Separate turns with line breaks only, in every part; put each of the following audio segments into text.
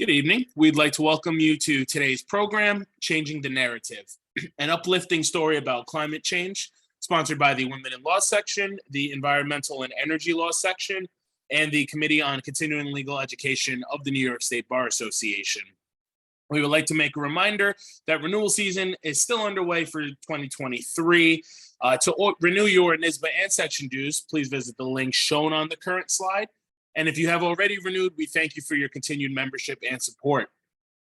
Good evening. We'd like to welcome you to today's program, Changing the Narrative, an uplifting story about climate change, sponsored by the Women in Law section, the Environmental and Energy Law section, and the Committee on Continuing Legal Education of the New York State Bar Association. We would like to make a reminder that renewal season is still underway for 2023. To renew your NYSBA and section dues, please visit the link shown on the current slide. And if you have already renewed, we thank you for your continued membership and support.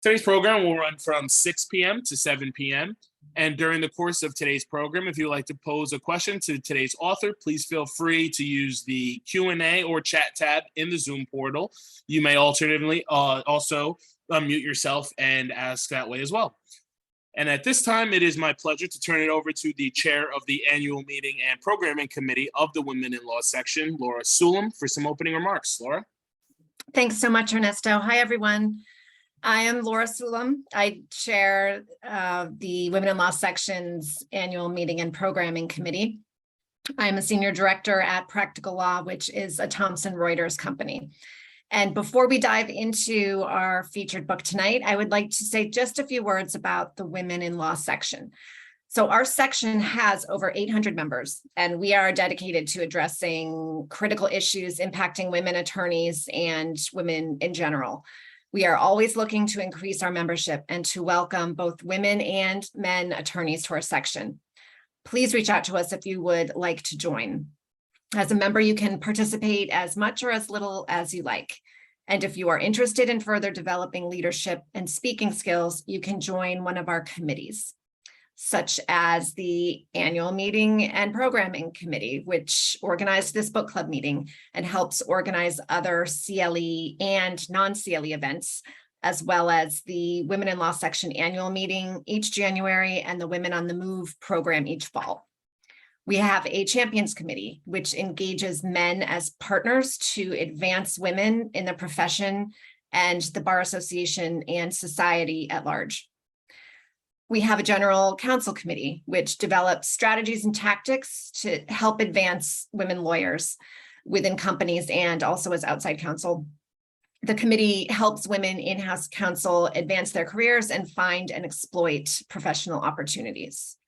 Today's program will run from 6 p.m. to 7 p.m. And during the course of today's program, if you'd like to pose a question to today's author, please feel free to use the Q&A or chat tab in the Zoom portal. You may alternatively also unmute yourself and ask that way as well. And at this time, it is my pleasure to turn it over to the chair of the annual meeting and programming committee of the Women in Law section, Laura Sulam, for some opening remarks. Laura?
Thanks so much, Ernesto. Hi, everyone. I am Laura Sulam. I chair the Women in Law section's annual meeting and programming committee. I'm a senior director at Practical Law, which is a Thomson Reuters company. And before we dive into our featured book tonight, I would like to say just a few words about the Women in Law section. So our section has over 800 members, and we are dedicated to addressing critical issues impacting women attorneys and women in general. We are always looking to increase our membership and to welcome both women and men attorneys to our section. Please reach out to us if you would like to join. As a member, you can participate as much or as little as you like. And if you are interested in further developing leadership and speaking skills, you can join one of our committees, such as the annual meeting and programming committee, which organized this book club meeting and helps organize other CLE and non-CLE events, as well as the Women in Law section annual meeting each January and the Women on the Move program each fall. We have a champions committee, which engages men as partners to advance women in the profession and the Bar Association and society at large. We have a general counsel committee, which develops strategies and tactics to help advance women lawyers within companies and also as outside counsel. The committee helps women in-house counsel advance their careers and find and exploit professional opportunities.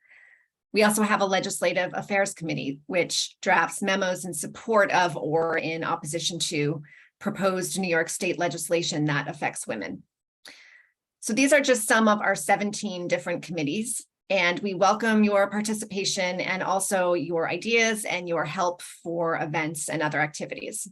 We also have a legislative affairs committee, which drafts memos in support of or in opposition to proposed New York state legislation that affects women. So these are just some of our 17 different committees, and we welcome your participation and also your ideas and your help for events and other activities.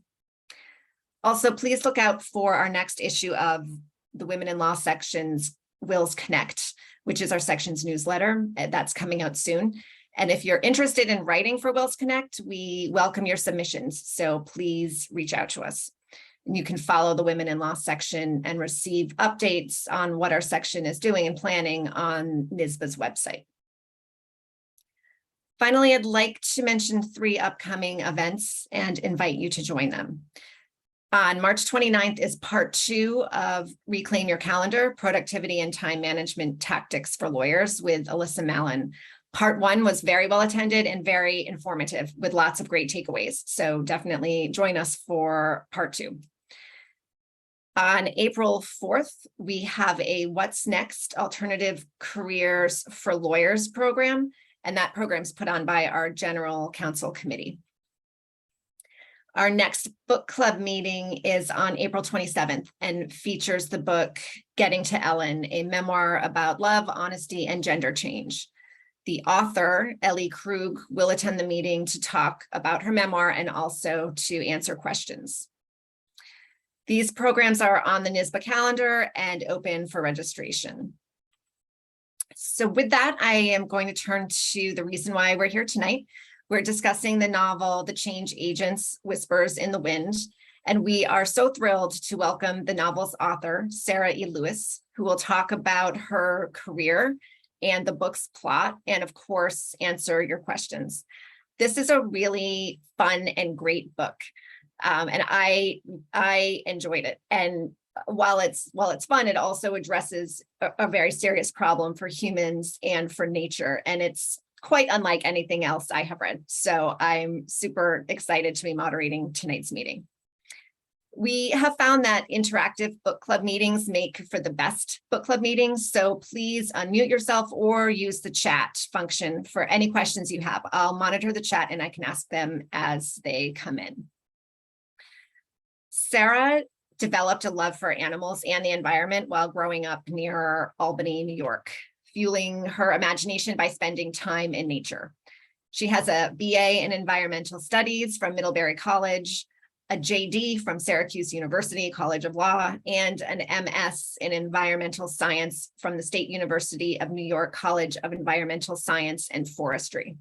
Also, please look out for our next issue of the Women in Law section's Wills Connect, which is our section's newsletter. That's coming out soon. And if you're interested in writing for Wills Connect, we welcome your submissions. So please reach out to us. And you can follow the Women in Law section and receive updates on what our section is doing and planning on NYSBA's website. Finally, I'd like to mention 3 upcoming events and invite you to join them. On March 29th is part 2 of Reclaim Your Calendar, Productivity and Time Management Tactics for Lawyers with Alyssa Mallon. Part 1 was very well attended and very informative with lots of great takeaways. So definitely join us for part 2. On April 4th, we have a What's Next Alternative Careers for Lawyers program, and that program is put on by our General Counsel Committee. Our next book club meeting is on April 27th and features the book Getting to Ellen, a memoir about love, honesty, and gender change. The author, Ellie Krug, will attend the meeting to talk about her memoir and also to answer questions. These programs are on the NYSBA calendar and open for registration. So with that, I am going to turn to the reason why we're here tonight. We're discussing the novel, The Change Agents, Whispers in the Wind, and we are so thrilled to welcome the novel's author, Sarah E. Lewis, who will talk about her career and the book's plot, and of course, answer your questions. This is a really fun and great book, and I enjoyed it. And while it's fun, it also addresses a very serious problem for humans and for nature, and it's quite unlike anything else I have read. So I'm super excited to be moderating tonight's meeting. We have found that interactive book club meetings make for the best book club meetings, so please unmute yourself or use the chat function for any questions you have. I'll monitor the chat and I can ask them as they come in. Sarah developed a love for animals and the environment while growing up near Albany, New York, fueling her imagination by spending time in nature. She has a BA in environmental studies from Middlebury College, a JD from Syracuse University College of Law, and an MS in environmental science from the State University of New York College of Environmental Science and Forestry.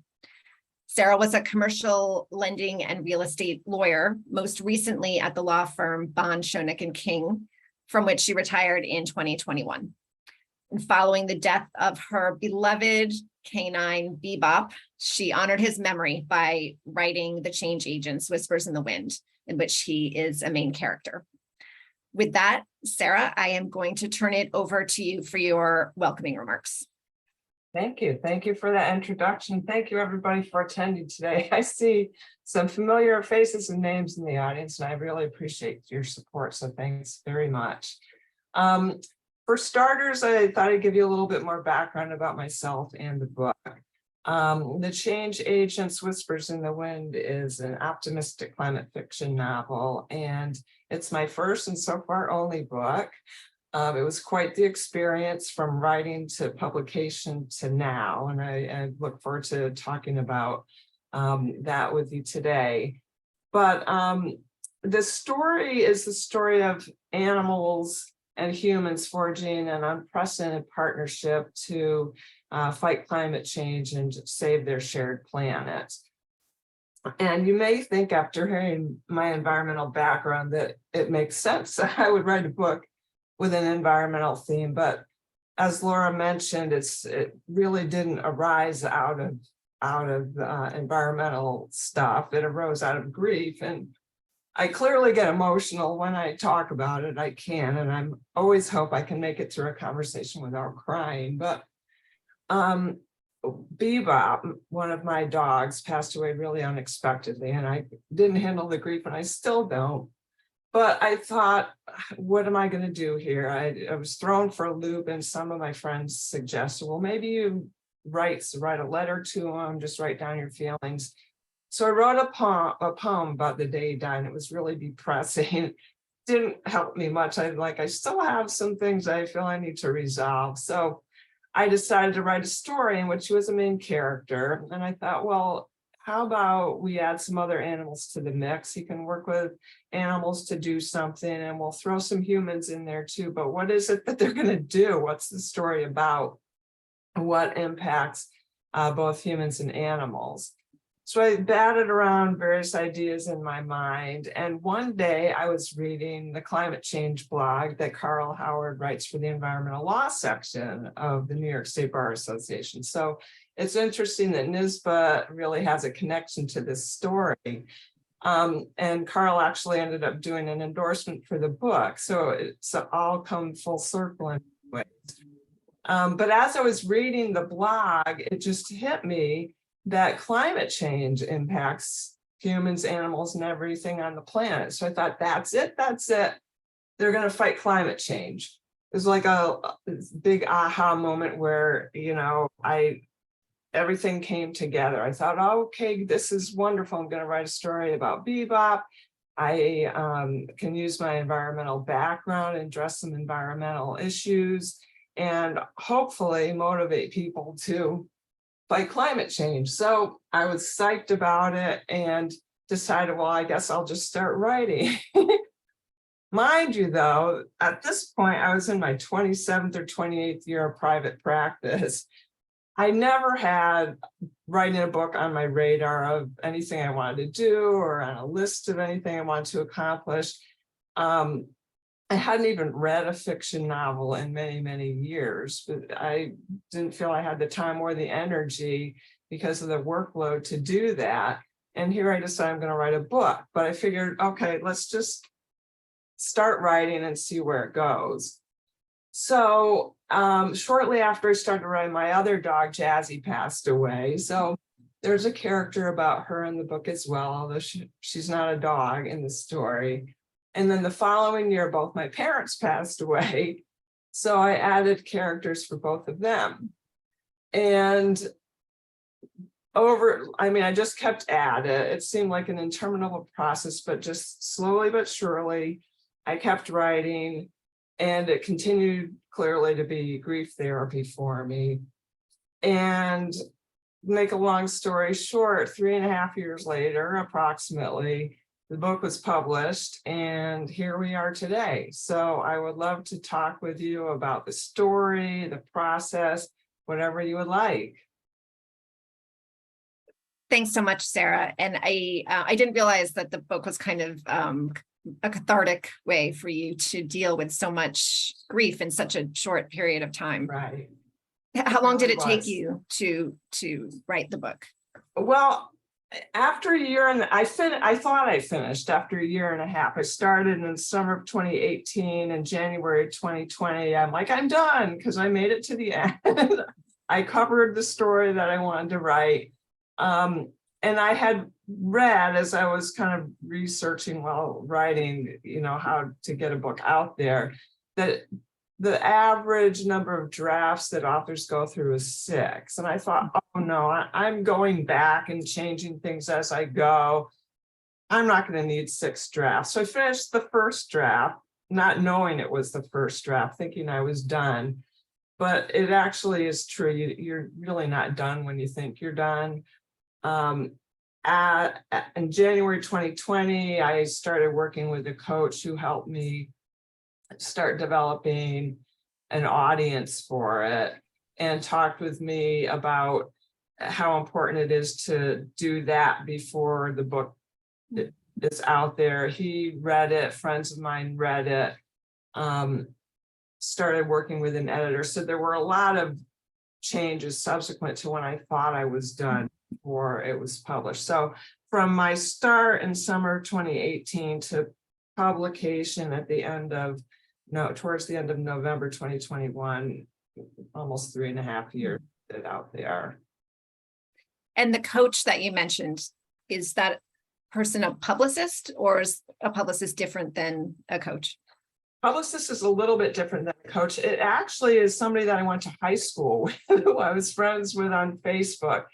Sarah was a commercial lending and real estate lawyer, most recently at the law firm Schoeneck King, from which she retired in 2021. And following the death of her beloved canine Bebop, she honored his memory by writing The Change Agents, Whispers in the Wind, in which he is a main character. With that, Sarah, I am going to turn it over to you for your welcoming remarks.
Thank you. Thank you for that introduction. Thank you, everybody, for attending today. I see some familiar faces and names in the audience, and I really appreciate your support, so thanks very much. For starters, I thought I'd give you a little bit more background about myself and the book. The Change Agents, Whispers in the Wind is an optimistic climate fiction novel, and it's my first and so far only book. It was quite the experience from writing to publication to now, and I look forward to talking about that with you today. But the story is the story of animals and humans forging an unprecedented partnership to fight climate change and save their shared planet. And you may think, after hearing my environmental background, that it makes sense that I would write a book with an environmental theme, but as Laura mentioned, it really didn't arise out of environmental stuff. It arose out of grief, and I clearly get emotional when I talk about it. I can, and I'm always hope I can make it through a conversation without crying. But Bebop, one of my dogs, passed away really unexpectedly, and I didn't handle the grief, and I still don't. But I thought, what am I going to do here? I was thrown for a loop, and some of my friends suggested, well, maybe you write a letter to him, just write down your feelings. So I wrote a poem about the day he died, and it was really depressing. Didn't help me much. I still have some things I feel I need to resolve. So I decided to write a story in which he was a main character. And I thought, well, how about we add some other animals to the mix? He can work with animals to do something, and we'll throw some humans in there too. But what is it that they're going to do? What's the story about? What impacts both humans and animals? So I batted around various ideas in my mind. And one day I was reading the climate change blog that Carl Howard writes for the environmental law section of the New York State Bar Association. So it's interesting that NYSBA really has a connection to this story. And Carl actually ended up doing an endorsement for the book. So it's all come full circle in ways. But as I was reading the blog, it just hit me that climate change impacts humans, animals, and everything on the planet. So I thought, that's it. They're going to fight climate change. It was like a big aha moment where, everything came together. I thought, okay, this is wonderful. I'm going to write a story about Bebop. I can use my environmental background and address some environmental issues and hopefully motivate people to fight climate change. So I was psyched about it and decided, well, I guess I'll just start writing. Mind you, though, at this point, I was in my 27th or 28th year of private practice. I never had writing a book on my radar of anything I wanted to do or on a list of anything I wanted to accomplish. I hadn't even read a fiction novel in many, many years, but I didn't feel I had the time or the energy because of the workload to do that. And here I decided I'm going to write a book, but I figured, okay, let's just start writing and see where it goes. So shortly after I started writing, my other dog, Jazzy, passed away. So there's a character about her in the book as well, although she's not a dog in the story. And then the following year, both my parents passed away. So I added characters for both of them. And I just kept at it. It seemed like an interminable process, but just slowly but surely, I kept writing, and it continued clearly to be grief therapy for me. And make a long story short, 3.5 years later, approximately, the book was published, and here we are today. So I would love to talk with you about the story, the process, whatever you would like.
Thanks so much, Sarah. And I didn't realize that the book was kind of a cathartic way for you to deal with so much grief in such a short period of time.
Right.
How long did it take
was.
you to write the book?
Well, after a year, and I thought I finished after a year and a half. I started in the summer of 2018, and January 2020, I'm like, I'm done, because I made it to the end. I covered the story that I wanted to write. And I had read, as I was kind of researching while writing, how to get a book out there, that the average number of drafts that authors go through is 6. And I thought, oh no, I'm going back and changing things as I go. I'm not going to need 6 drafts. So I finished the first draft, not knowing it was the first draft, thinking I was done. But it actually is true. You're really not done when you think you're done. In January 2020, I started working with a coach who helped me start developing an audience for it, and talked with me about how important it is to do that before the book is out there. He read it, friends of mine read it, started working with an editor. So there were a lot of changes subsequent to when I thought I was done before it was published. So from my start in summer 2018 to publication at the end of towards the end of November 2021, almost 3.5 years out there.
And the coach that you mentioned, is that person a publicist, or is a publicist different than a coach?
Publicist is a little bit different than a coach. It actually is somebody that I went to high school with, who I was friends with on Facebook.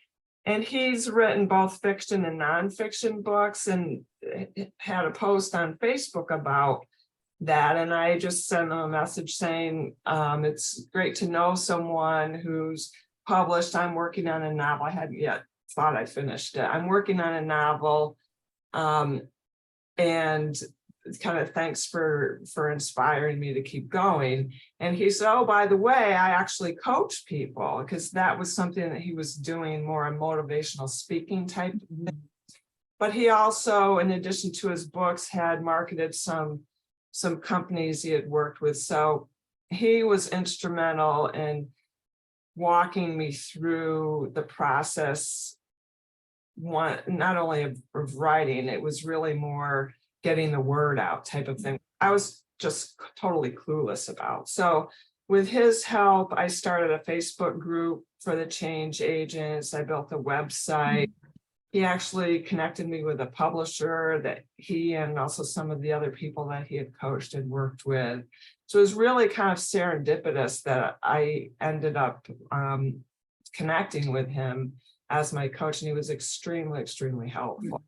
And he's written both fiction and nonfiction books, and had a post on Facebook about that. And I just sent him a message saying, it's great to know someone who's published. I'm working on a novel. I hadn't yet thought I finished it. I'm working on a novel. And kind of thanks for inspiring me to keep going. And he said, oh, by the way, I actually coach people, because that was something that he was doing, more a motivational speaking type of thing. But he also, in addition to his books, had marketed some companies he had worked with. So he was instrumental in walking me through the process, not only of writing, it was really more getting the word out type of thing. I was just totally clueless about. So with his help, I started a Facebook group for the change agents. I built a website. He actually connected me with a publisher that he and also some of the other people that he had coached and worked with. So it was really kind of serendipitous that I ended up connecting with him as my coach, and he was extremely, extremely helpful.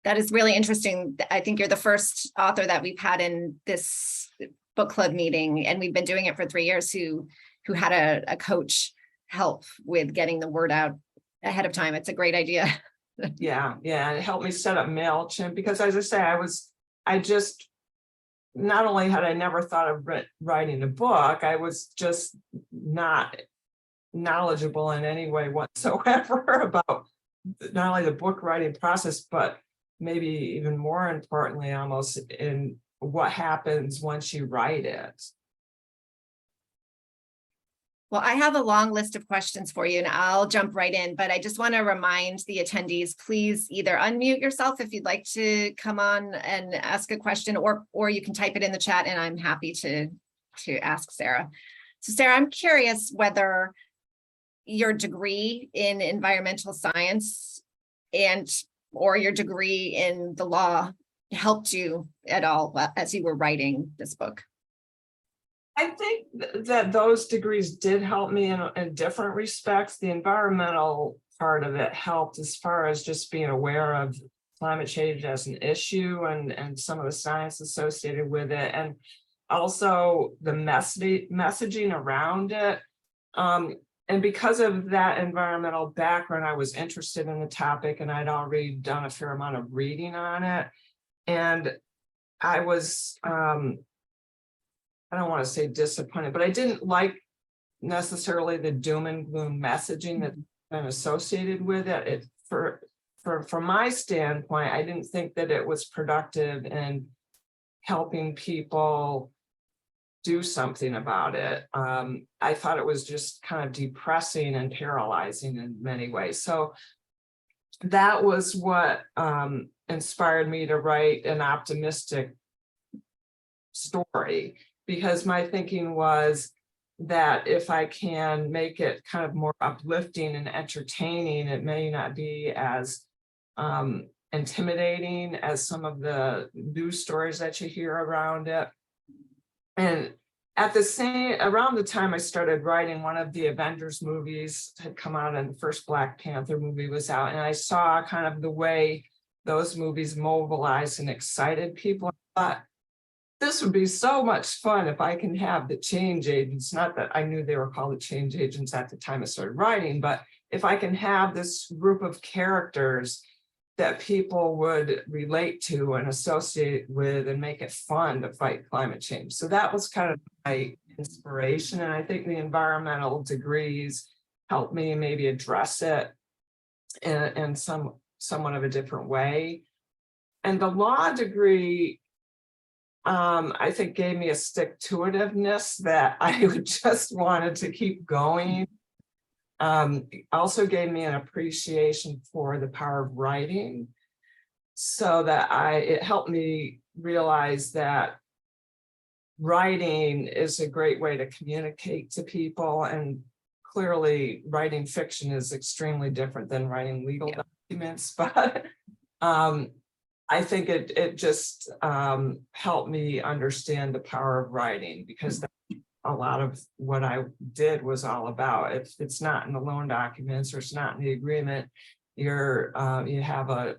That is really interesting. I think you're the first author that we've had in this book club meeting, and we've been doing it for 3 years, who had a coach help with getting the word out ahead of time. It's a great idea.
Yeah. It helped me set up MailChimp, because as I say, I just, not only had I never thought of writing a book, I was just not knowledgeable in any way whatsoever about not only the book writing process, but maybe even more importantly, almost, in what happens once you write it.
Well, I have a long list of questions for you, and I'll jump right in, but I just want to remind the attendees, please either unmute yourself if you'd like to come on and ask a question, or you can type it in the chat, and I'm happy to ask Sarah. So Sarah, I'm curious whether your degree in environmental science or your degree in the law helped you at all as you were writing this book?
I think that those degrees did help me in different respects. The environmental part of it helped as far as just being aware of climate change as an issue and some of the science associated with it, and also the messaging around it. And because of that environmental background, I was interested in the topic, and I'd already done a fair amount of reading on it. And I was, I don't want to say disappointed, but I didn't like necessarily the doom and gloom messaging that's been associated with it. From my standpoint, I didn't think that it was productive in helping people do something about it. I thought it was just kind of depressing and paralyzing in many ways. So that was what inspired me to write an optimistic story, because my thinking was that if I can make it kind of more uplifting and entertaining, it may not be as intimidating as some of the news stories that you hear around it. And around the time I started writing, one of the Avengers movies had come out, and the first Black Panther movie was out, and I saw kind of the way those movies mobilized and excited people. I thought, this would be so much fun if I can have the change agents, not that I knew they were called the change agents at the time I started writing, but if I can have this group of characters that people would relate to and associate with and make it fun to fight climate change. So that was kind of my inspiration. And I think the environmental degrees helped me maybe address it in somewhat of a different way. And the law degree, I think, gave me a stick-to-itiveness that I would just wanted to keep going. Also gave me an appreciation for the power of writing, so that it helped me realize that writing is a great way to communicate to people. And clearly writing fiction is extremely different than writing legal documents, but I think it just helped me understand the power of writing, because a lot of what I did was all about. If it's not in the loan documents or it's not in the agreement, you have a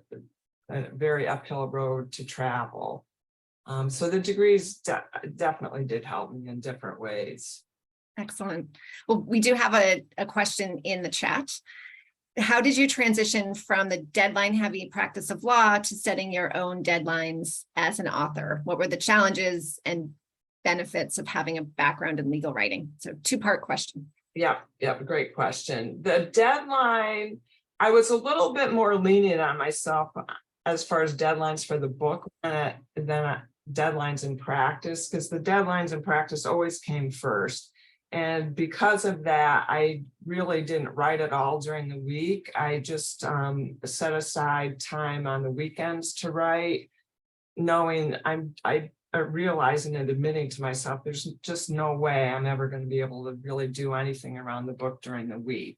very uphill road to travel. So the degrees definitely did help me in different ways.
Excellent. Well, we do have a question in the chat. How did you transition from the deadline-heavy practice of law to setting your own deadlines as an author? What were the challenges and benefits of having a background in legal writing? So two-part question.
Yeah, great question. The deadline, I was a little bit more lenient on myself as far as deadlines for the book than deadlines in practice, because the deadlines in practice always came first. And because of that, I really didn't write at all during the week. I just set aside time on the weekends to write, knowing I realizing and admitting to myself, there's just no way I'm ever going to be able to really do anything around the book during the week.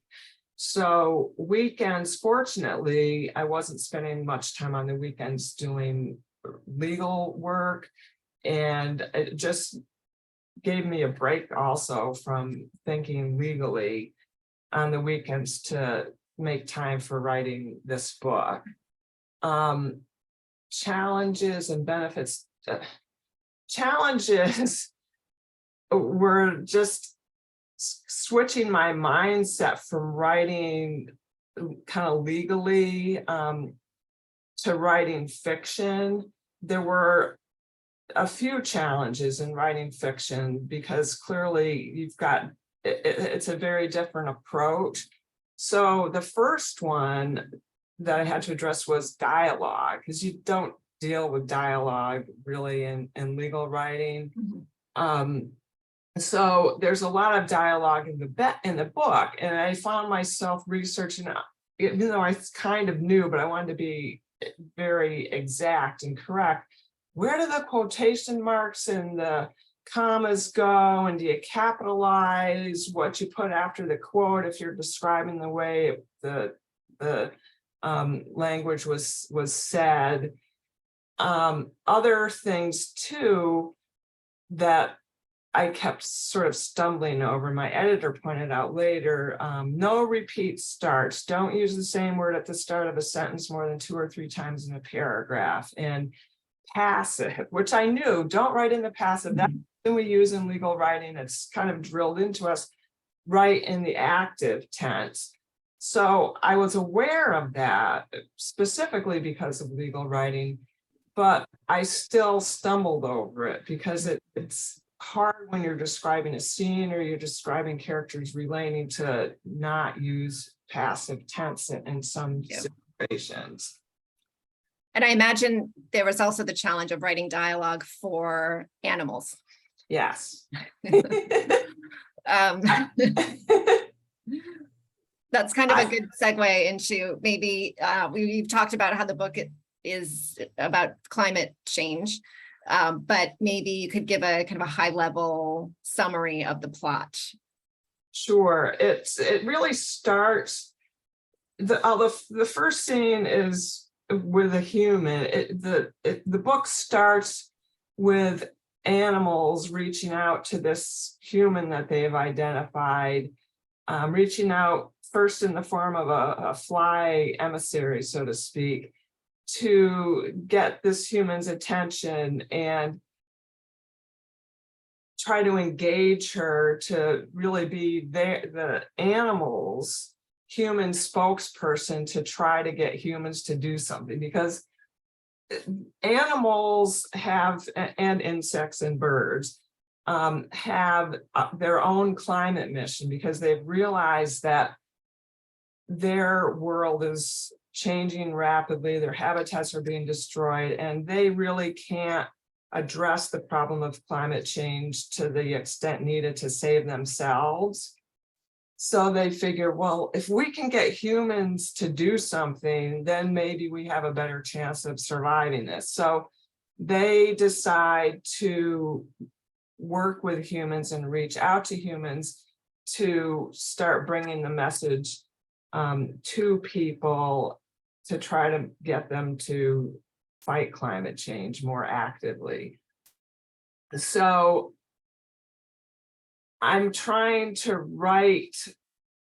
So weekends, fortunately, I wasn't spending much time on the weekends doing legal work, and it just gave me a break also from thinking legally on the weekends to make time for writing this book. Challenges and benefits. Challenges were just switching my mindset from writing kind of legally to writing fiction. There were a few challenges in writing fiction, because clearly you've got, it's a very different approach. So the first one that I had to address was dialogue, because you don't deal with dialogue really in legal writing. Mm-hmm. So there's a lot of dialogue in the book, and I found myself researching, even though I kind of knew, but I wanted to be very exact and correct. Where do the quotation marks and the commas go, and do you capitalize what you put after the quote if you're describing the way the language was said? Other things too that I kept sort of stumbling over, my editor pointed out later, no repeat starts. Don't use the same word at the start of a sentence more than 2 or 3 times in a paragraph. And passive, which I knew, don't write in the passive. That's what we use in legal writing. It's kind of drilled into us, write in the active tense. So I was aware of that specifically because of legal writing, but I still stumbled over it because it's hard when you're describing a scene or you're describing characters relating to not use passive tense in some situations.
And I imagine there was also the challenge of writing dialogue for animals.
Yes.
That's kind of a good segue into maybe we've talked about how the book is about climate change, but maybe you could give a kind of a high level summary of the plot.
Sure. It really starts, the first scene is with a human. The book starts with animals reaching out to this human that they've identified, reaching out first in the form of a fly emissary, so to speak, to get this human's attention and try to engage her to really be the animals' human spokesperson to try to get humans to do something, because animals have, and insects and birds, have their own climate mission, because they've realized that their world is changing rapidly, their habitats are being destroyed, and they really can't address the problem of climate change to the extent needed to save themselves. So they figure, well, if we can get humans to do something, then maybe we have a better chance of surviving this. So they decide to work with humans and reach out to humans to start bringing the message to people to try to get them to fight climate change more actively. So I'm trying to write,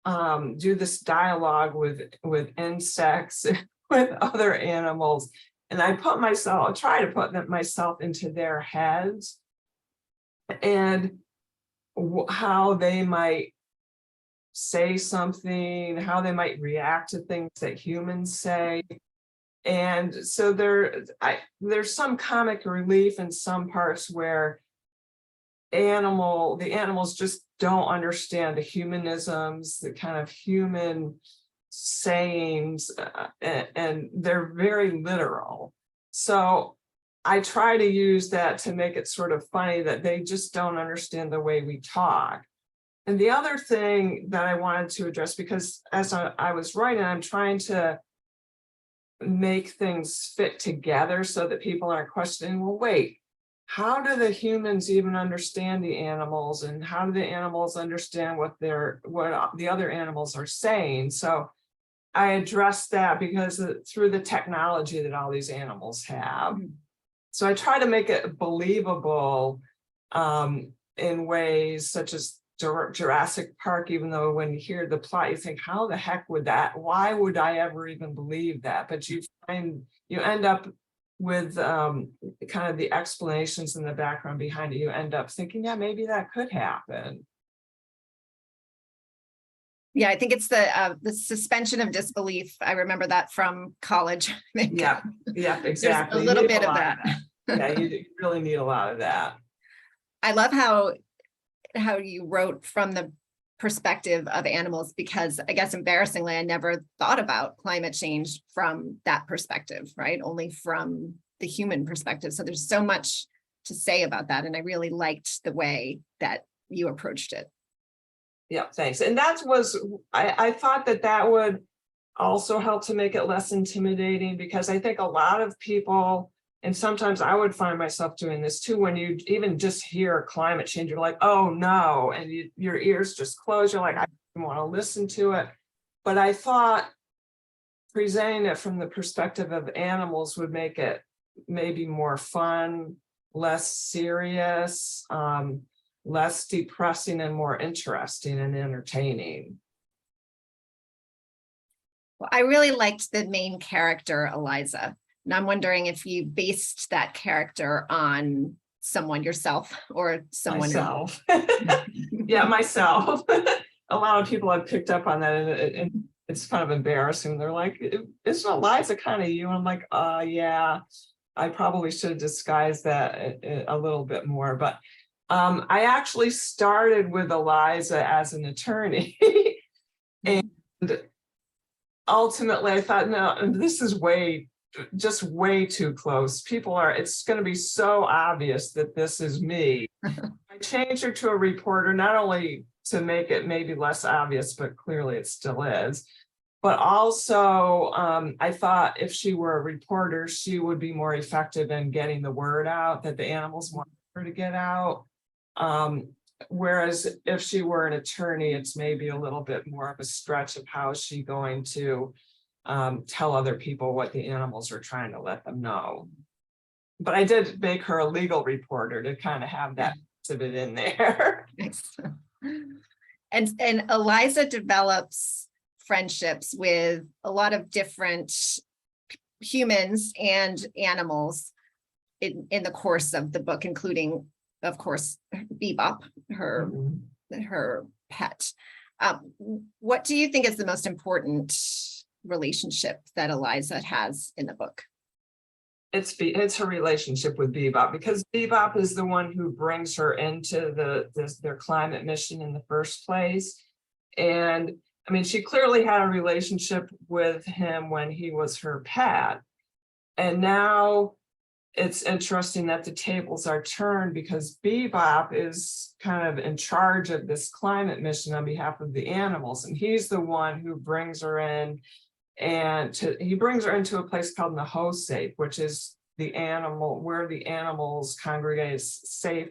do this dialogue with insects, with other animals, and I try to put myself into their heads and how they might say something, how they might react to things that humans say. And so there's some comic relief in some parts where the animals just don't understand the humanisms, the kind of human sayings, and they're very literal. So I try to use that to make it sort of funny that they just don't understand the way we talk. And the other thing that I wanted to address, because as I was writing, I'm trying to make things fit together so that people aren't questioning, well, wait, how do the humans even understand the animals, and how do the animals understand what the other animals are saying? So I addressed that because through the technology that all these animals have. So I try to make it believable in ways such as Jurassic Park, even though when you hear the plot, you think, how the heck would that, why would I ever even believe that? But you end up with kind of the explanations in the background behind it. You end up thinking, yeah, maybe that could happen.
Yeah, I think it's the suspension of disbelief. I remember that from college.
Yeah, exactly.
There's a little bit of that.
Yeah, you really need a lot of that.
I love how you wrote from the perspective of animals, because I guess embarrassingly, I never thought about climate change from that perspective, right? Only from the human perspective. So there's so much to say about that. And I really liked the way that you approached it.
Yeah, thanks. And I thought that would also help to make it less intimidating, because I think a lot of people, and sometimes I would find myself doing this too, when you even just hear climate change, you're like, oh no, and your ears just close. You're like, I don't want to listen to it. But I thought presenting it from the perspective of animals would make it maybe more fun, less serious, less depressing, and more interesting and entertaining.
Well, I really liked the main character, Eliza. And I'm wondering if you based that character on someone yourself or someone
Myself. Yeah, myself. A lot of people have picked up on that, and it's kind of embarrassing. They're like, isn't Eliza kind of you? And I'm like, yeah, I probably should have disguised that a little bit more. But I actually started with Eliza as an attorney. And ultimately I thought, no, this is just way too close. It's going to be so obvious that this is me. I changed her to a reporter, not only to make it maybe less obvious, but clearly it still is. But also, I thought if she were a reporter, she would be more effective in getting the word out that the animals want her to get out. Whereas if she were an attorney, it's maybe a little bit more of a stretch of how is she going to tell other people what the animals are trying to let them know. But I did make her a legal reporter to kind of have that of it in there.
And Eliza develops friendships with a lot of different humans and animals in the course of the book, including, of course, Bebop, her pet. What do you think is the most important relationship that Eliza has in the book?
It's her relationship with Bebop, because Bebop is the one who brings her into their climate mission in the first place. And I mean, she clearly had a relationship with him when he was her pet. And now it's interesting that the tables are turned, because Bebop is kind of in charge of this climate mission on behalf of the animals. And he's the one who brings her in, and he brings her into a place called Nahosape, which is where the animals congregate. It's a safe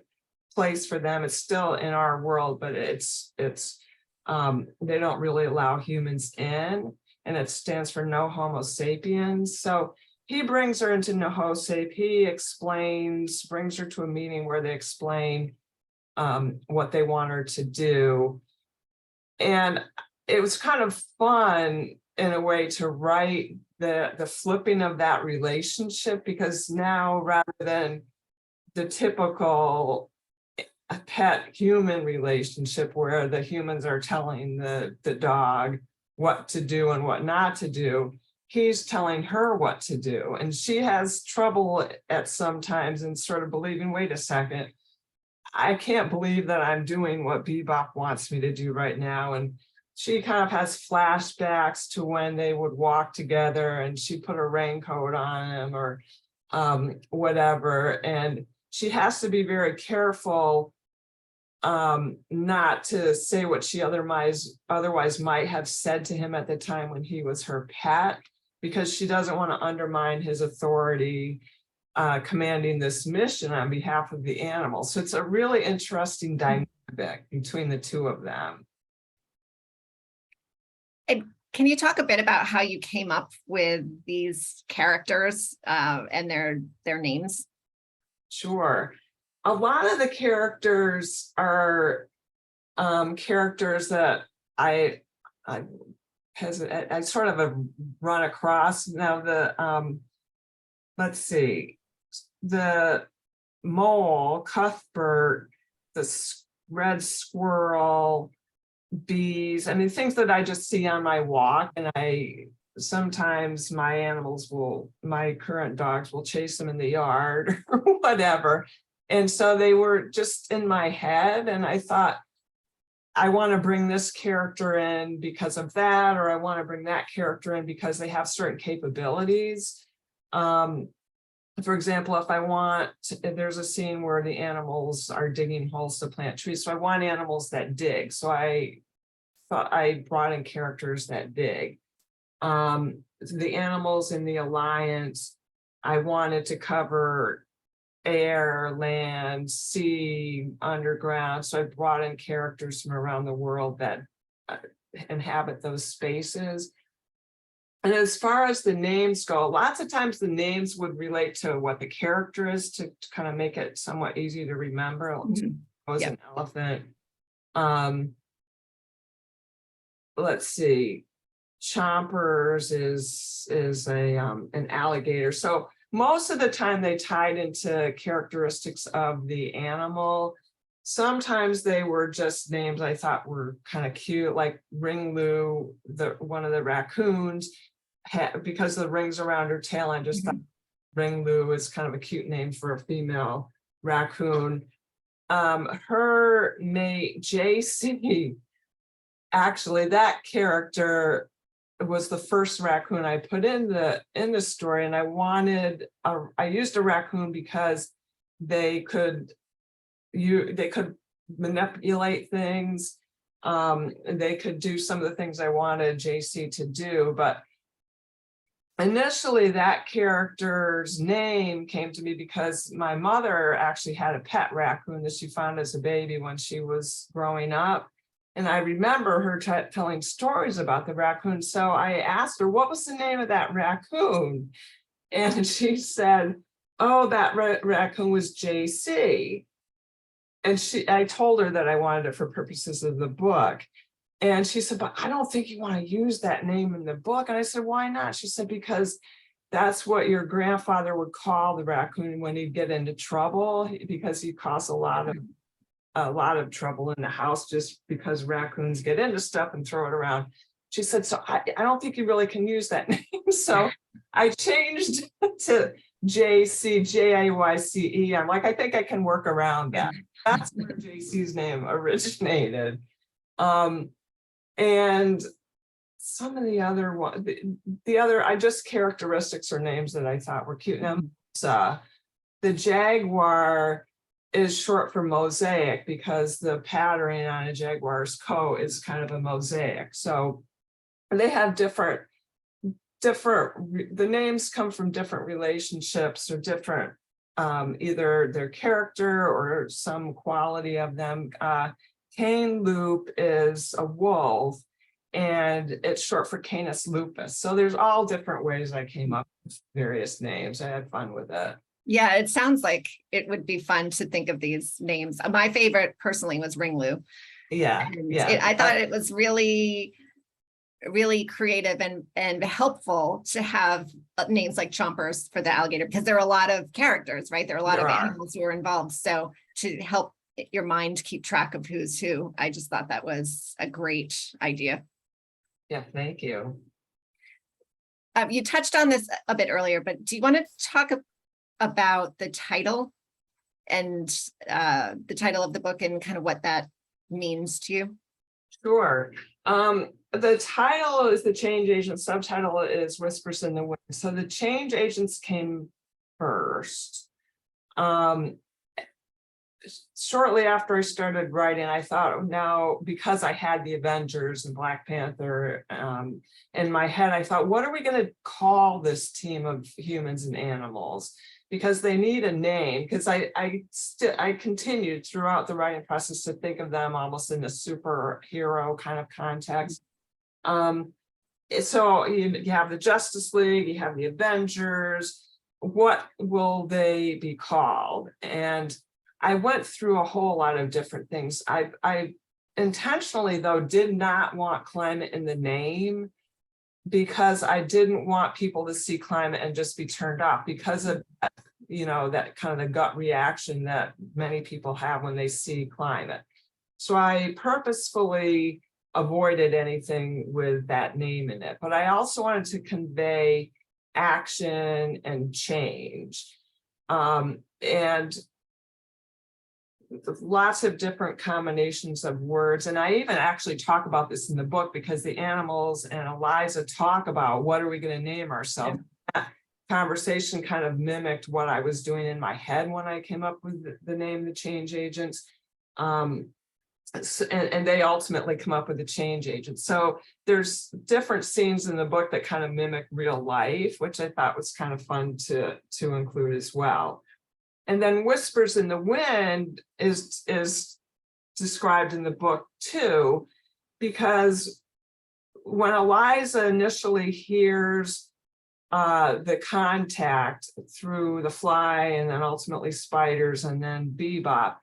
place for them. It's still in our world, but it's they don't really allow humans in, and it stands for No Homo Sapiens. So he brings her into Nahosape. He brings her to a meeting where they explain what they want her to do. And it was kind of fun in a way to write the flipping of that relationship, because now, rather than the typical pet human relationship where the humans are telling the dog what to do and what not to do, he's telling her what to do. And she has trouble at sometimes in sort of believing, wait a second, I can't believe that I'm doing what Bebop wants me to do right now. And she kind of has flashbacks to when they would walk together and she put a raincoat on him or whatever. And she has to be very careful not to say what she otherwise might have said to him at the time when he was her pet, because she doesn't want to undermine his authority commanding this mission on behalf of the animals. So it's a really interesting dynamic between the two of them.
And can you talk a bit about how you came up with these characters and their names?
Sure. A lot of the characters are characters that I sort of have run across. Now let's see, the mole, Cuthbert, the red squirrel, bees, I mean, things that I just see on my walk. And sometimes my current dogs will chase them in the yard or whatever. And so they were just in my head, and I thought, I want to bring this character in because of that, or I want to bring that character in because they have certain capabilities. For example, there's a scene where the animals are digging holes to plant trees. So I want animals that dig. So I thought I brought in characters that dig. The animals in the Alliance, I wanted to cover air, land, sea, underground. So I brought in characters from around the world that inhabit those spaces. And as far as the names go, lots of times the names would relate to what the character is to kind of make it somewhat easy to remember. Was
Yep.
an elephant. Let's see. Chompers is a an alligator. So most of the time they tied into characteristics of the animal. Sometimes they were just names I thought were kind of cute, like Ringlu, one of the raccoons, because of the rings around her tail. I just thought Ringlu is kind of a cute name for a female raccoon. Her mate JC, actually, that character was the first raccoon I put in the story, and I used a raccoon because they could manipulate things. They could do some of the things I wanted JC to do, but initially that character's name came to me because my mother actually had a pet raccoon that she found as a baby when she was growing up. And I remember her telling stories about the raccoon. So I asked her, what was the name of that raccoon? And she said, oh, that raccoon was JC. And I told her that I wanted it for purposes of the book. And she said, but I don't think you want to use that name in the book. And I said, why not? She said, because that's what your grandfather would call the raccoon when he'd get into trouble, because he caused a lot of trouble in the house just because raccoons get into stuff and throw it around. She said, so I don't think you really can use that name. So I changed to JC, JIYCE. I'm like, I think I can work around that. That's where JC's name originated. And some of the other one, I just characteristics or names that I thought were cute. Now, the jaguar is short for mosaic because the patterning on a jaguar's coat is kind of a mosaic. So they have the names come from different relationships or different, either their character or some quality of them. Cane Loop is a wolf, and it's short for Canis lupus. So there's all different ways I came up with various names. I had fun with it.
Yeah, it sounds like it would be fun to think of these names. My favorite personally was Ringlu.
Yeah,
I thought it was really, really creative and helpful to have names like Chompers for the alligator, because there are a lot of characters, right? There are a lot of animals who are involved. So to help your mind keep track of who's who, I just thought that was a great idea.
Yeah, thank you.
You touched on this a bit earlier, but do you want to talk about the title and the title of the book and kind of what that means to you?
Sure. The title is The Change Agent, subtitle is Whispers in the Wind. So the change agents came first. Shortly after I started writing, I thought, now, because I had the Avengers and Black Panther in my head, I thought, what are we going to call this team of humans and animals? Because they need a name, because I continued throughout the writing process to think of them almost in a superhero kind of context. So you have the Justice League, you have the Avengers. What will they be called? And I went through a whole lot of different things. I intentionally, though, did not want climate in the name, because I didn't want people to see climate and just be turned off because of, that kind of the gut reaction that many people have when they see climate. So I purposefully avoided anything with that name in it, but I also wanted to convey action and change. And lots of different combinations of words. And I even actually talk about this in the book, because the animals and Eliza talk about what are we going to name ourselves. That conversation kind of mimicked what I was doing in my head when I came up with the name, The Change Agents. And they ultimately come up with the change agent. So there's different scenes in the book that kind of mimic real life, which I thought was kind of fun to include as well. And then Whispers in the Wind is described in the book too, because when Eliza initially hears the contact through the fly and then ultimately spiders and then Bebop,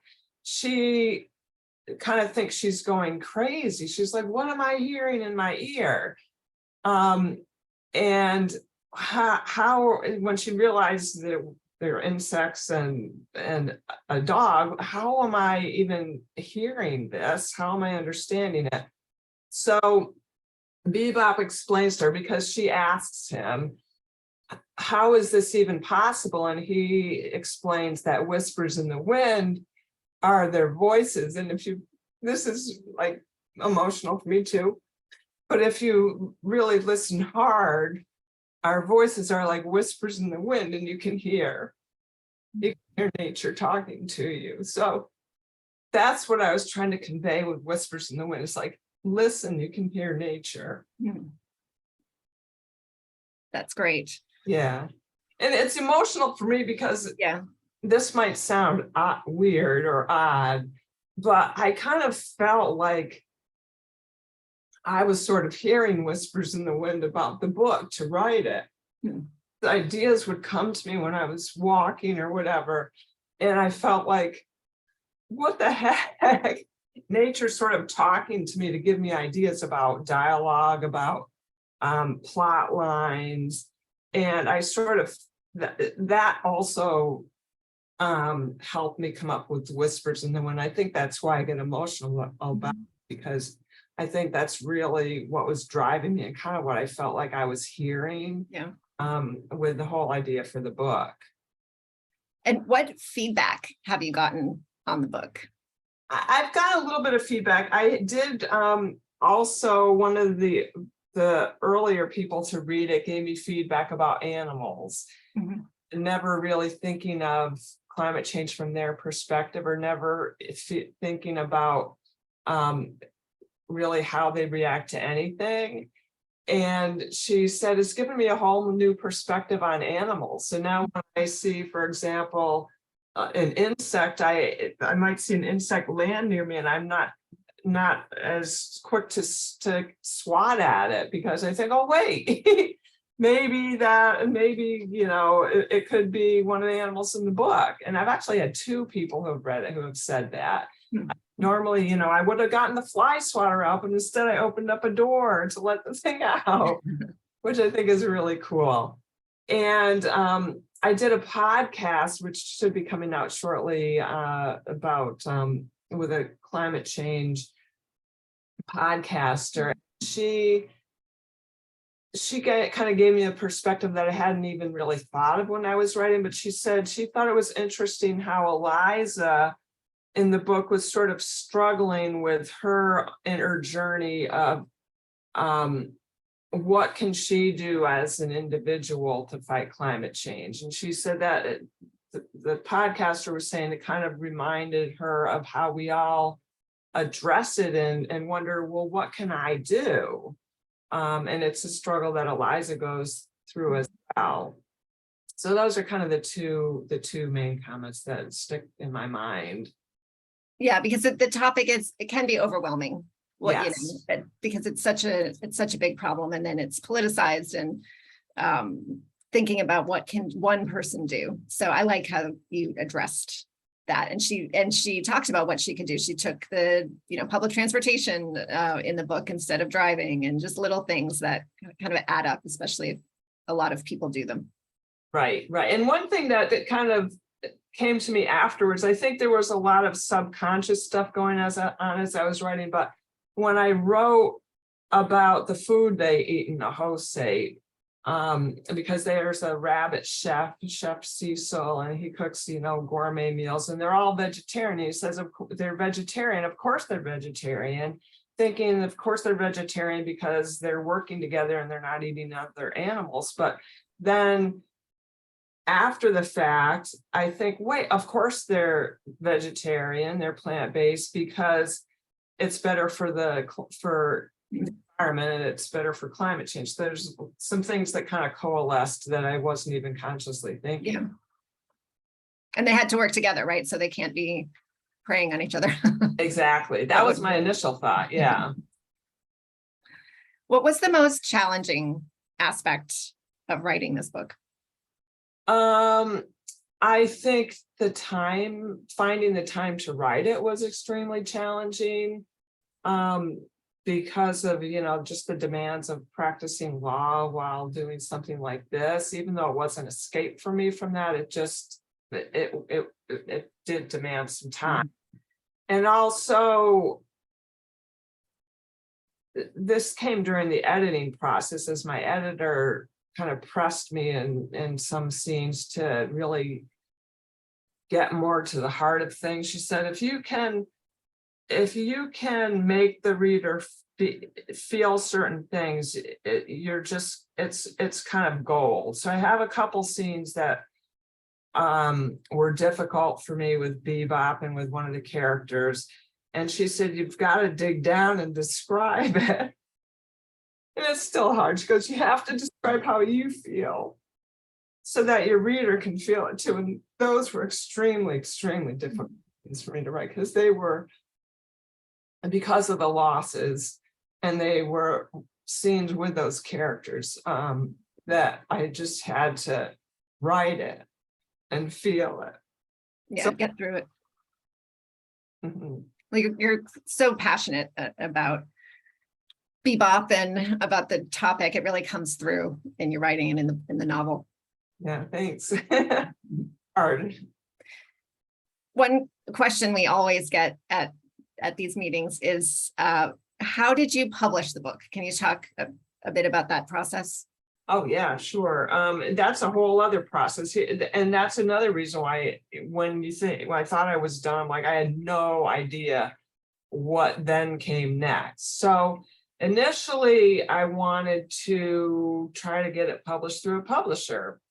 she kind of thinks she's going crazy. She's like, what am I hearing in my ear? And how when she realized that there are insects and a dog, how am I even hearing this? How am I understanding it? So Bebop explains to her, because she asks him, how is this even possible? And he explains that whispers in the wind are their voices. And if you, this is like emotional for me too, but if you really listen hard, our voices are like whispers in the wind, and you can hear nature talking to you. So that's what I was trying to convey with whispers in the wind. It's like, listen, you can hear nature.
That's great.
Yeah. And it's emotional for me because this might sound weird or odd, but I kind of felt like I was sort of hearing whispers in the wind about the book to write it. The ideas would come to me when I was walking or whatever. And I felt like, what the heck? Nature sort of talking to me to give me ideas about dialogue, about plot lines. And I sort of, that also helped me come up with whispers. And then when I think that's why I get emotional about it, because I think that's really what was driving me and kind of what I felt like I was hearing with the whole idea for the book.
And what feedback have you gotten on the book?
I've got a little bit of feedback. I did also, one of the earlier people to read it gave me feedback about animals. Never really thinking of climate change from their perspective, or never thinking about really how they react to anything. And she said, it's given me a whole new perspective on animals. So now when I see, for example, an insect, I might see an insect land near me, and I'm not as quick to swat at it, because I think, oh wait, maybe you know, it could be one of the animals in the book. And I've actually had 2 people who have read it who have said that. Normally, you know, I would have gotten the fly swatter out, but instead I opened up a door to let the thing out, which I think is really cool. And I did a podcast, which should be coming out shortly, about with a climate change podcaster. She kind of gave me a perspective that I hadn't even really thought of when I was writing, but she said she thought it was interesting how Eliza in the book was sort of struggling with her inner journey of what can she do as an individual to fight climate change. And she said that the podcaster was saying it kind of reminded her of how we all address it and wonder, well, what can I do? And it's a struggle that Eliza goes through as well. So those are kind of the two main comments that stick in my mind.
Yeah, because the topic it can be overwhelming. Well,
yes.
You know, but because it's such a big problem, and then it's politicized, and thinking about what can one person do. So I like how you addressed that, and she talked about what she could do. She took the public transportation in the book instead of driving, and just little things that kind of add up, especially if a lot of people do them.
Right. And one thing that kind of came to me afterwards, I think there was a lot of subconscious stuff going on as I was writing, but when I wrote about the food they eat in the host ate, because there's a rabbit chef Cecil, and he cooks, gourmet meals, and they're all vegetarian. He says they're vegetarian. Of course they're vegetarian, thinking of course they're vegetarian because they're working together and they're not eating other animals. But then after the fact, I think, wait, of course they're vegetarian, they're plant-based because it's better for the environment, and it's better for climate change. There's some things that kind of coalesced that I wasn't even consciously thinking.
Yeah. And they had to work together, right? So they can't be preying on each other.
Exactly. That was my initial thought. Yeah.
What was the most challenging aspect of writing this book?
I think finding the time to write it was extremely challenging. Because of, just the demands of practicing law while doing something like this, even though it wasn't escape for me from that, it did demand some time. And also, this came during the editing process as my editor kind of pressed me in some scenes to really get more to the heart of things. She said, if you can make the reader feel certain things, it's kind of gold. So I have a couple scenes that were difficult for me with Bebop and with one of the characters. And she said, you've got to dig down and describe it. And it's still hard. She goes, you have to describe how you feel so that your reader can feel it too. And those were extremely, extremely difficult things for me to write because they were, because of the losses, and they were scenes with those characters, that I just had to write it and feel it.
Yeah,
So-
get through it.
Mhm.
Like, you're so passionate about Bebop and about the topic. It really comes through in your writing and in the novel.
Yeah, thanks. Hard.
One question we always get at these meetings is, how did you publish the book? Can you talk a bit about that process?
Oh, yeah, sure. That's a whole other process. And that's another reason why when I thought I was done, like I had no idea what then came next. So initially I wanted to try to get it published through a publisher.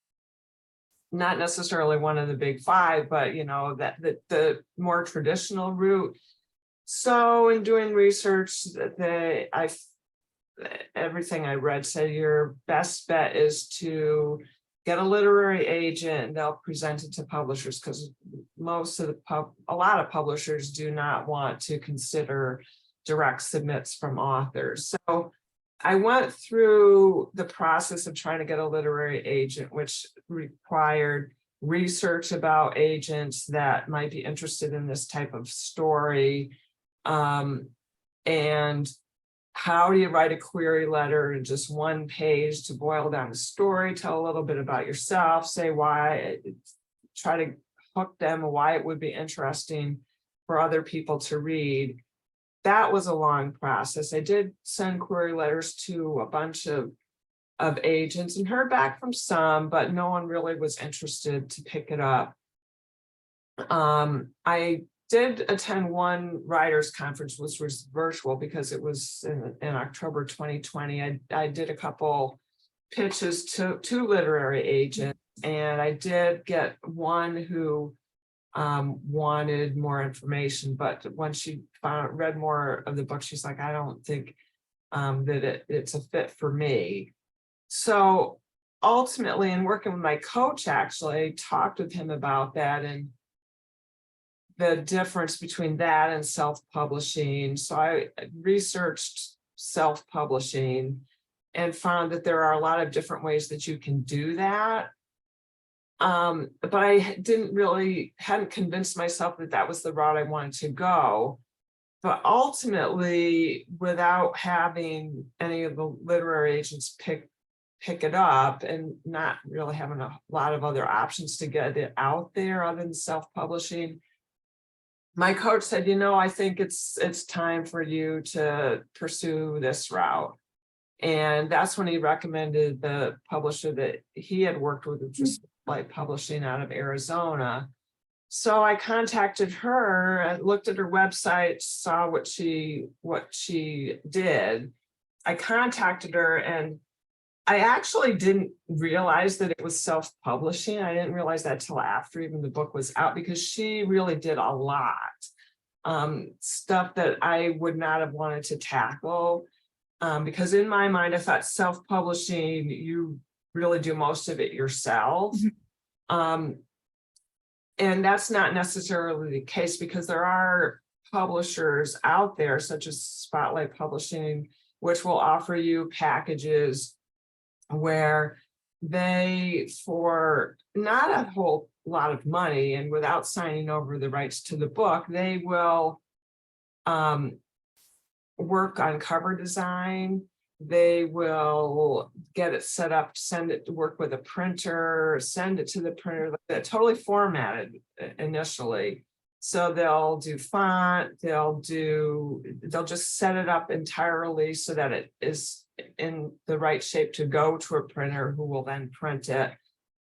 Not necessarily one of the big five, but that the more traditional route. So in doing research, everything I read said your best bet is to get a literary agent and they'll present it to publishers, because a lot of publishers do not want to consider direct submits from authors. So I went through the process of trying to get a literary agent, which required research about agents that might be interested in this type of story. And how do you write a query letter in just one page to boil down a story, tell a little bit about yourself, say why, try to hook them, why it would be interesting for other people to read. That was a long process. I did send query letters to a bunch of agents and heard back from some, but no one really was interested to pick it up. I did attend one writers conference, which was virtual because it was in October 2020. I did a couple pitches to literary agents, and I did get one who wanted more information, but when she read more of the book, she's like, I don't think that it's a fit for me. So ultimately, in working with my coach, actually, I talked with him about that and the difference between that and self-publishing. So I researched self-publishing and found that there are a lot of different ways that you can do that. But I hadn't convinced myself that that was the route I wanted to go. But ultimately, without having any of the literary agents pick it up and not really having a lot of other options to get it out there other than self-publishing, my coach said, I think it's time for you to pursue this route. And that's when he recommended the publisher that he had worked with, which was Light Publishing out of Arizona. So I contacted her, I looked at her website, saw what she did. I contacted her, and I actually didn't realize that it was self-publishing. I didn't realize that till after even the book was out, because she really did a lot. Stuff that I would not have wanted to tackle. Because in my mind, I thought self-publishing, you really do most of it yourself. And that's not necessarily the case, because there are publishers out there, such as Spotlight Publishing which will offer you packages where they, for not a whole lot of money and without signing over the rights to the book, they will work on cover design. They will get it set up, send it to work with a printer, send it to the printer, totally formatted initially. So they'll do font, they'll just set it up entirely so that it is in the right shape to go to a printer who will then print it.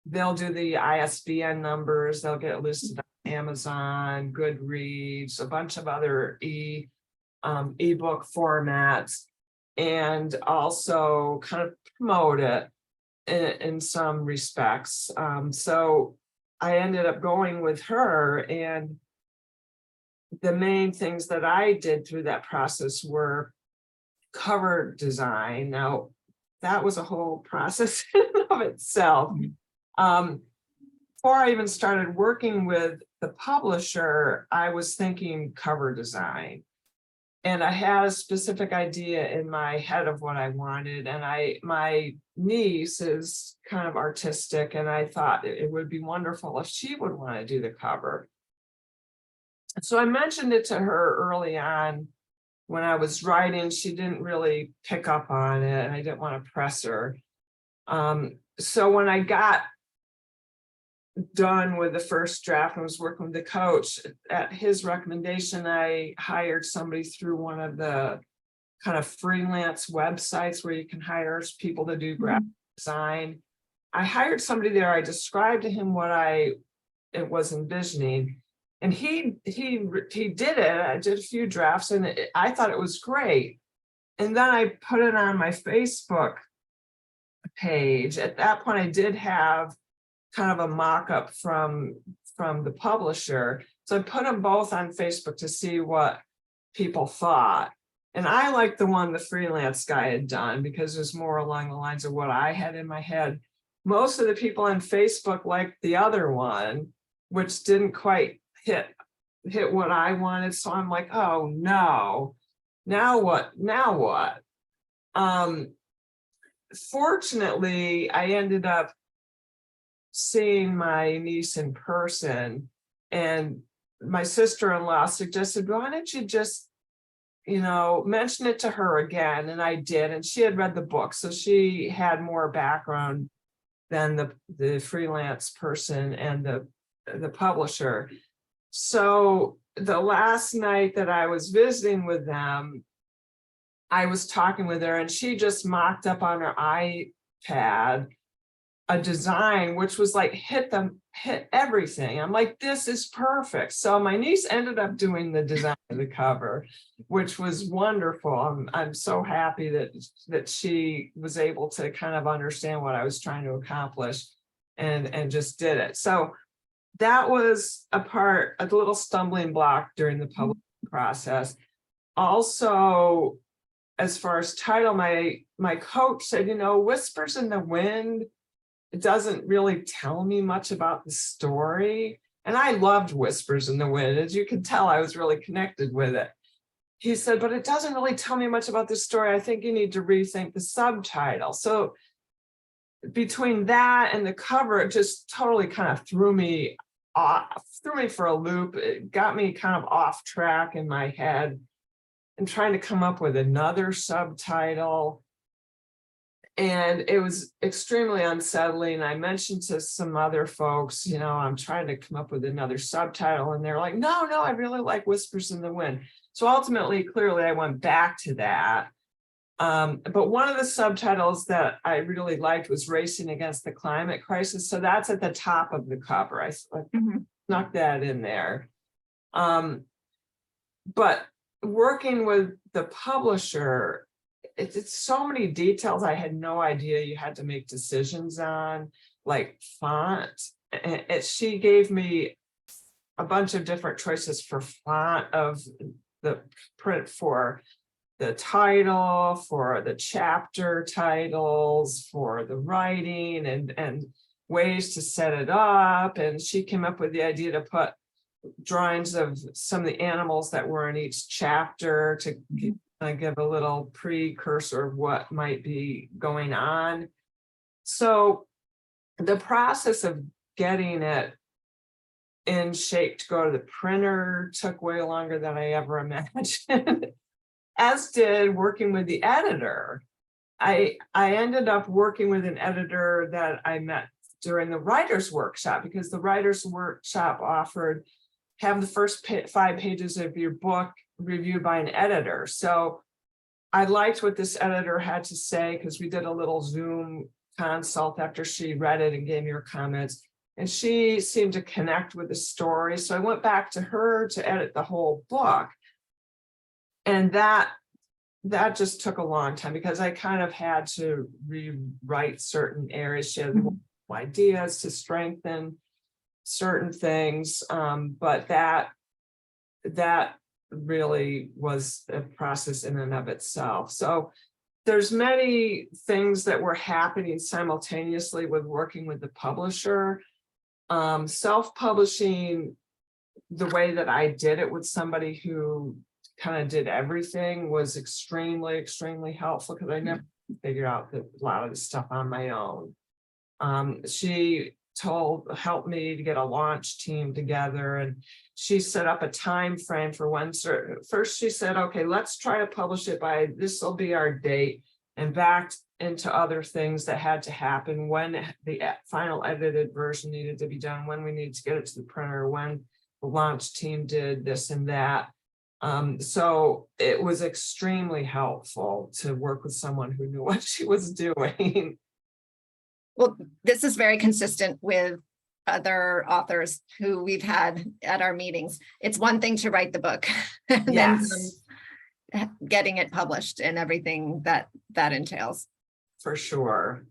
They'll do the ISBN numbers, they'll get it listed on Amazon, Goodreads, a bunch of other ebook formats, and also kind of promote it in some respects. So I ended up going with her, and the main things that I did through that process were cover design. Now, that was a whole process in and of itself. Before I even started working with the publisher, I was thinking cover design. And I had a specific idea in my head of what I wanted. And my niece is kind of artistic, and I thought it would be wonderful if she would want to do the cover. So I mentioned it to her early on when I was writing. She didn't really pick up on it, and I didn't want to press her. So when I got done with the first draft and was working with the coach, at his recommendation, I hired somebody through one of the kind of freelance websites where you can hire people to do graphic design. I hired somebody there. I described to him what I was envisioning, and he did it. I did a few drafts, and I thought it was great. And then I put it on my Facebook page. At that point, I did have kind of a mock-up from the publisher. So I put them both on Facebook to see what people thought. And I liked the one the freelance guy had done because it was more along the lines of what I had in my head. Most of the people on Facebook liked the other one, which didn't quite hit what I wanted. So I'm like, oh no, now what? Fortunately, I ended up seeing my niece in person, and my sister-in-law suggested, why don't you just, mention it to her again? And I did, and she had read the book, so she had more background than the freelance person and the publisher. So the last night that I was visiting with them, I was talking with her, and she just mocked up on her iPad a design which was like hit everything. I'm like, this is perfect. So my niece ended up doing the design of the cover, which was wonderful. I'm so happy that she was able to kind of understand what I was trying to accomplish and just did it. So that was a little stumbling block during the publishing process. Also, as far as title, my coach said, Whispers in the Wind, it doesn't really tell me much about the story. And I loved Whispers in the Wind. As you can tell, I was really connected with it. He said, but it doesn't really tell me much about the story. I think you need to rethink the subtitle. So between that and the cover, it just totally kind of threw me for a loop. It got me kind of off track in my head and trying to come up with another subtitle. And it was extremely unsettling. I mentioned to some other folks, I'm trying to come up with another subtitle. And they're like, no, I really like Whispers in the Wind. So ultimately, clearly, I went back to that. But one of the subtitles that I really liked was Racing Against the Climate Crisis. So that's at the top of the cover. I snuck that in there. But working with the publisher, it's so many details I had no idea you had to make decisions on, like font. She gave me a bunch of different choices for font of the print for the title, for the chapter titles, for the writing, and ways to set it up. And she came up with the idea to put drawings of some of the animals that were in each chapter to I give a little precursor of what might be going on. So the process of getting it in shape to go to the printer took way longer than I ever imagined, as did working with the editor. I ended up working with an editor that I met during the writer's workshop, because the writer's workshop offered have the first 5 pages of your book reviewed by an editor. So I liked what this editor had to say, because we did a little Zoom consult after she read it and gave me her comments. And she seemed to connect with the story. So I went back to her to edit the whole book. And that just took a long time, because I kind of had to rewrite certain areas. She had ideas to strengthen certain things. But that really was a process in and of itself. So there's many things that were happening simultaneously with working with the publisher. Self-publishing the way that I did it with somebody who kind of did everything was extremely, extremely helpful, because I never figured out a lot of the stuff on my own. She helped me to get a launch team together, and she set up a time frame for when first she said, okay, let's try to publish it by this will be our date, and backed into other things that had to happen, when the final edited version needed to be done, when we needed to get it to the printer, when the launch team did this and that. So it was extremely helpful to work with someone who knew what she was doing.
Well, this is very consistent with other authors who we've had at our meetings. It's one thing to write the book, and
Yes.
then getting it published and everything that entails.
For sure.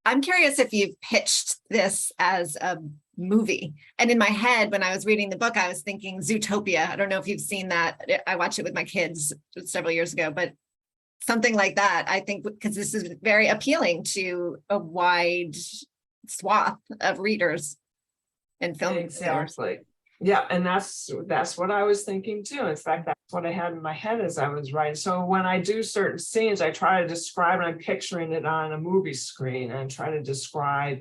I'm curious if you've pitched this as a movie. And in my head, when I was reading the book, I was thinking Zootopia. I don't know if you've seen that. I watched it with my kids several years ago, but something like that, I think, because this is very appealing to a wide swath of readers and film.
Exactly. Yeah, and that's what I was thinking too. In fact, that's what I had in my head as I was writing. So when I do certain scenes, I try to describe, and I'm picturing it on a movie screen, and try to describe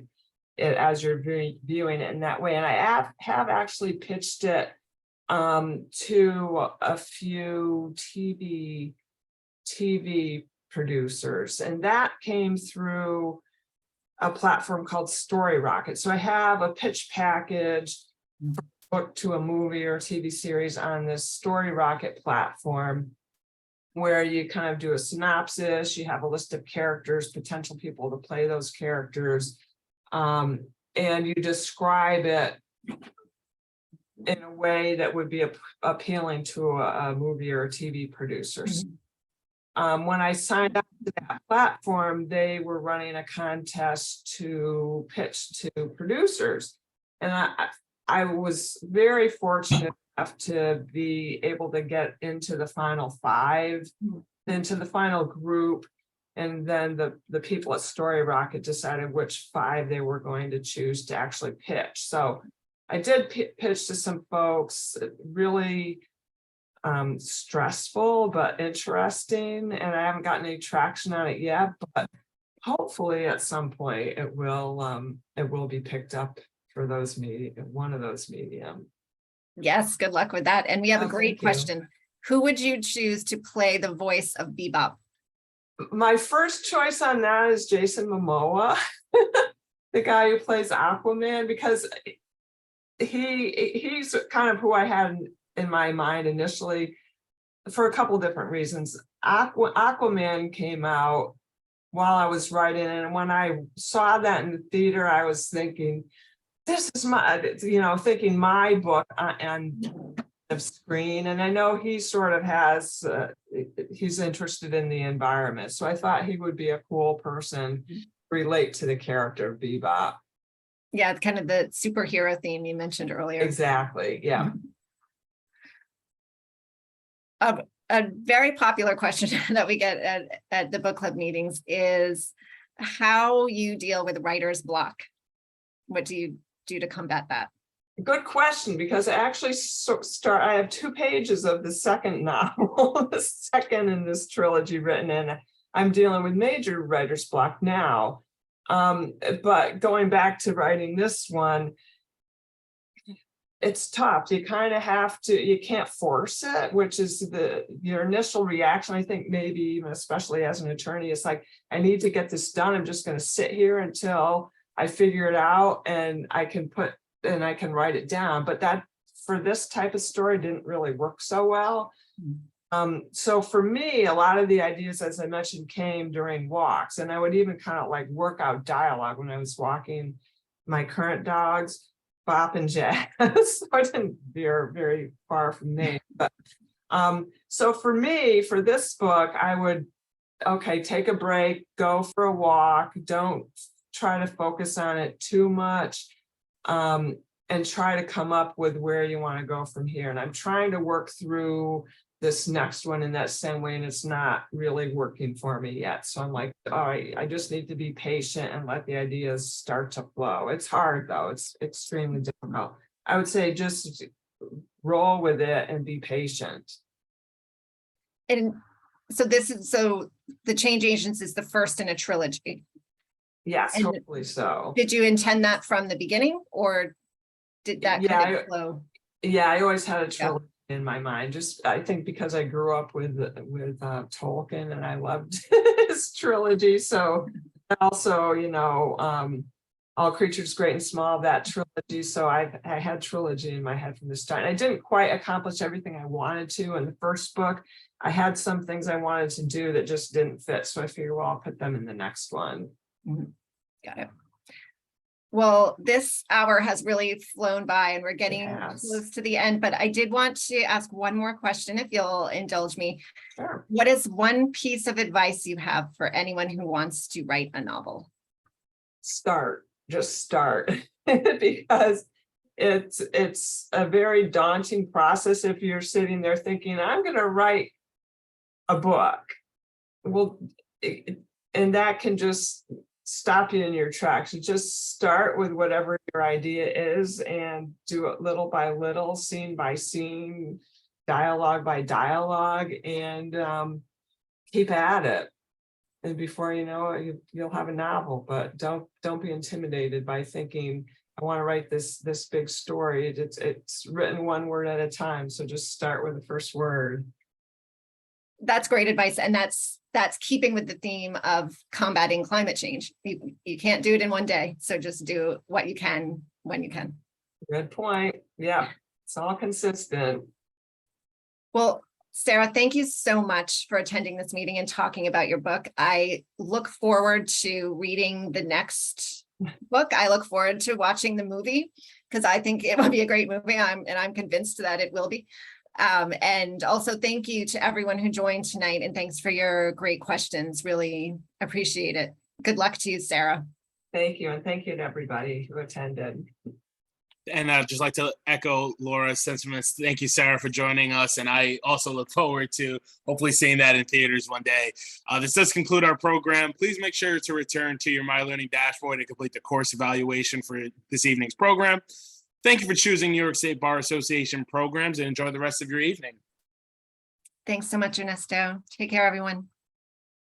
it as you're viewing it in that way. And I have actually pitched it to a few TV producers, and that came through a platform called Story Rocket. So I have a pitch package book to a movie or TV series on this Story Rocket platform, where you kind of do a synopsis, you have a list of characters, potential people to play those characters, and you describe it in a way that would be appealing to a movie or a TV producer. When I signed up to that platform, they were running a contest to pitch to producers, and I was very fortunate enough to be able to get into the final 5, into the final group, and then the people at Story Rocket decided which 5 they were going to choose to actually pitch. So I did pitch to some folks, really stressful but interesting, and I haven't gotten any traction on it yet, but hopefully at some point it will be picked up for one of those medium.
Yes, good luck with that. And we have a great question. Who would you choose to play the voice of Bebop?
My first choice on that is Jason Momoa, the guy who plays Aquaman, because he's kind of who I had in my mind initially for a couple different reasons. Aquaman came out while I was writing, and when I saw that in the theater, I was thinking, this is thinking my book on the screen. And I know he sort of has, he's interested in the environment. So I thought he would be a cool person to relate to the character of Bebop.
Yeah, kind of the superhero theme you mentioned earlier.
Exactly, yeah.
A very popular question that we get at the book club meetings is how you deal with writer's block. What do you do to combat that?
Good question, because I actually I have 2 pages of the second novel, the second in this trilogy written, and I'm dealing with major writer's block now. But going back to writing this one, it's tough. You kind of have to, you can't force it, which is your initial reaction. I think maybe even especially as an attorney, it's like, I need to get this done. I'm just going to sit here until I figure it out and I can write it down. But that for this type of story didn't really work so well. So for me, a lot of the ideas, as I mentioned, came during walks, and I would even kind of like work out dialogue when I was walking my current dogs, Bop and Jazz. So I didn't veer very far from me. But so for me, for this book, I would, okay, take a break, go for a walk, don't try to focus on it too much, and try to come up with where you want to go from here. And I'm trying to work through this next one in that same way, and it's not really working for me yet. So I'm like, all right, I just need to be patient and let the ideas start to flow. It's hard though, it's extremely difficult. I would say just roll with it and be patient.
And so the Change Agents is the first in a trilogy.
Yes,
And
hopefully so.
did you intend that from the beginning, or did that kind of flow?
Yeah, I always had a trilogy in my mind. Just I think because I grew up with Tolkien and I loved his trilogy. So also, you know, All Creatures Great and Small, that trilogy. So I had trilogy in my head from the start. And I didn't quite accomplish everything I wanted to in the first book. I had some things I wanted to do that just didn't fit. So I figured, well, I'll put them in the next one.
Got it. Well, this hour has really flown by and we're getting close to the end, but I did want to ask one more question, if you'll indulge me.
Sure.
What is one piece of advice you have for anyone who wants to write a novel?
Just start, because it's a very daunting process if you're sitting there thinking, I'm going to write a book. Well, and that can just stop you in your tracks. You just start with whatever your idea is and do it little by little, scene by scene, dialogue by dialogue, and keep at it. And before you know it, you'll have a novel. But don't be intimidated by thinking, I want to write this big story. It's written one word at a time. So just start with the first word.
That's great advice. And that's keeping with the theme of combating climate change. You can't do it in one day. So just do what you can when you can.
Good point. Yeah, it's all consistent.
Well, Sarah, thank you so much for attending this meeting and talking about your book. I look forward to reading the next book. I look forward to watching the movie because I think it will be a great movie. I'm convinced that it will be. And also thank you to everyone who joined tonight, and thanks for your great questions. Really appreciate it. Good luck to you, Sarah.
Thank you. And thank you to everybody who attended.
And I'd just like to echo Laura's sentiments. Thank you, Sarah, for joining us. And I also look forward to hopefully seeing that in theaters one day. This does conclude our program. Please make sure to return to your My Learning dashboard and complete the course evaluation for this evening's program. Thank you for choosing New York State Bar Association programs, and enjoy the rest of your evening.
Thanks so much, Ernesto. Take care, everyone.